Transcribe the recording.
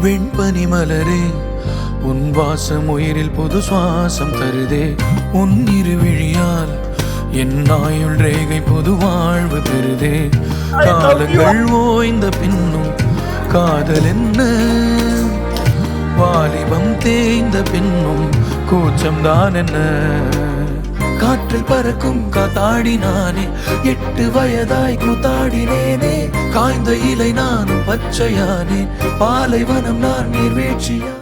வெண்பனி மலரே உன் வாசம் உயிரில் புது சுவாசம் தருதே. உன் இருவிழியால் என் ஆயுள் ரேகை புது வாழ்வு பெறுதே. காலங்கள் ஓய்ந்த பின்னும் காதல் என்ன, வாலிபம் தேய்ந்த பின்னும் கூச்சம்தான் என்ன. காற்றில் பறக்கும் காத்தாடி நானே, 8 வயதாய் கூத்தாடினேனே. காய்ந்த இலை நானும் பச்சையானே, பாலைவனம் நான் நீர்வீழ்ச்சியா.